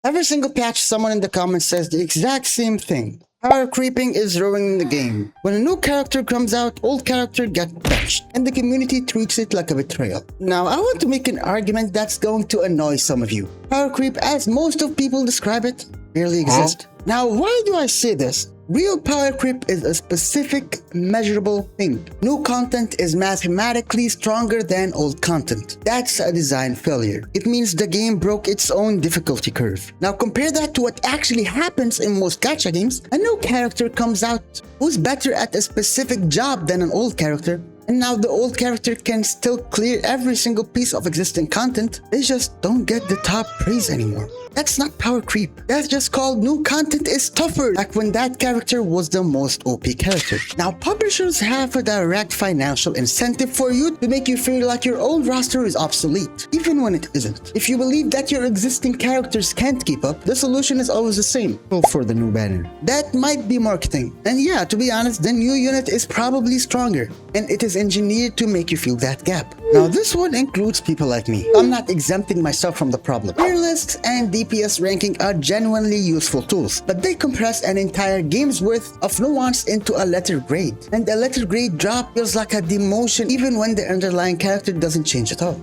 Every single patch, someone in the comments says the exact same thing. Power creeping is ruining the game. When a new character comes out, old character gets benched, and the community treats it like a betrayal. Now, I want to make an argument that's going to annoy some of you. Power creep, as most of people describe it, barely exists. Now, why do I say this? Real power creep is a specific, measurable thing. New content is mathematically stronger than old content. That's a design failure. It means the game broke its own difficulty curve. Now compare that to what actually happens in most gacha games. A new character comes out who's better at a specific job than an old character. And now the old character can still clear every single piece of existing content. They just don't get the top praise anymore. That's not power creep. That's just called new content is tougher, like when that character was the most OP character. Now publishers have a direct financial incentive for you to make you feel like your old roster is obsolete, even when it isn't. If you believe that your existing characters can't keep up, the solution is always the same. Go for the new banner. That might be marketing. And yeah, to be honest, the new unit is probably stronger, and it is engineered to make you feel that gap. Now this one includes people like me. I'm not exempting myself from the problem. Tier lists and DPS ranking are genuinely useful tools, but they compress an entire game's worth of nuance into a letter grade. And a letter grade drop feels like a demotion even when the underlying character doesn't change at all.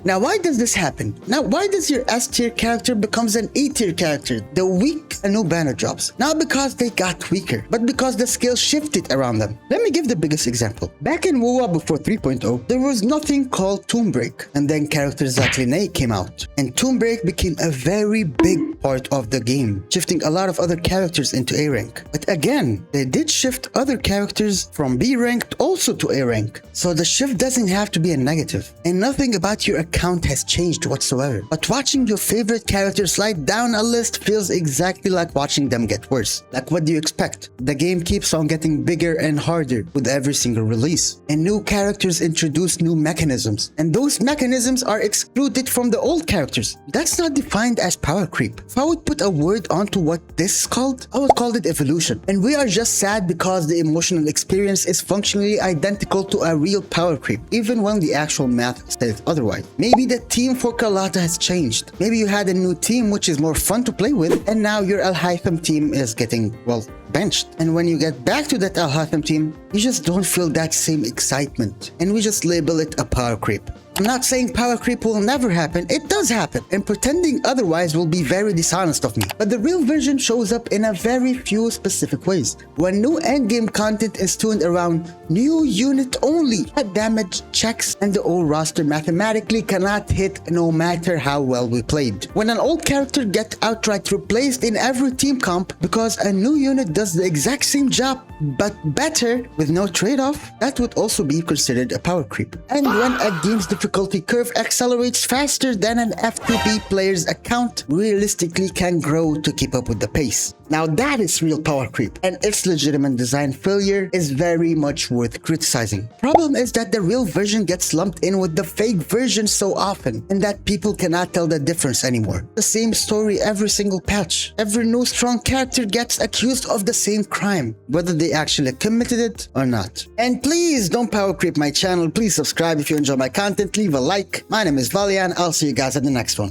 Now why does this happen? Now why does your S tier character becomes an A tier character the week a new banner drops? Not because they got weaker, but because the skill shifted around them. Let me give the biggest example. Back in Wuwa before 3.0, there was nothing called Tomb Break, and then characters like Linnea came out, and Tomb Break became a very big part of the game, shifting a lot of other characters into A rank. But again, they did shift other characters from B ranked also to A rank, so the shift doesn't have to be a negative, and nothing about your account has changed whatsoever. But watching your favorite character slide down a list feels exactly like watching them get worse. Like, what do you expect? The game keeps on getting bigger and harder with every single release, and new characters introduce new mechanisms, and those mechanisms are excluded from the old characters. That's not defined as power creep. If I would put a word onto what this is called, I would call it evolution. And we are just sad because the emotional experience is functionally identical to a real power creep, even when the actual math says otherwise. Maybe the team for Carlotta has changed. Maybe you had a new team which is more fun to play with, and now your Al Haytham team is getting, well, benched. And when you get back to that Al Haytham team, you just don't feel that same excitement. And we just label it a power creep. I'm not saying power creep will never happen, it does happen, and pretending otherwise will be very dishonest of me. But the real version shows up in a very few specific ways. When new endgame content is tuned around new unit only, that damage checks and the old roster mathematically cannot hit no matter how well we played. When an old character gets outright replaced in every team comp because a new unit does the exact same job but better with no trade-off, that would also be considered a power creep. And when a game's difficulty curve accelerates faster than an F2P player's account realistically can grow to keep up with the pace. Now that is real power creep, and its legitimate design failure is very much worth criticizing. Problem is that the real version gets lumped in with the fake version so often, and that people cannot tell the difference anymore. The same story every single patch. Every new strong character gets accused of the same crime, whether they actually committed it or not. And please don't power creep my channel. Please subscribe if you enjoy my content. Leave a like. My name is Valian. I'll see you guys at the next one.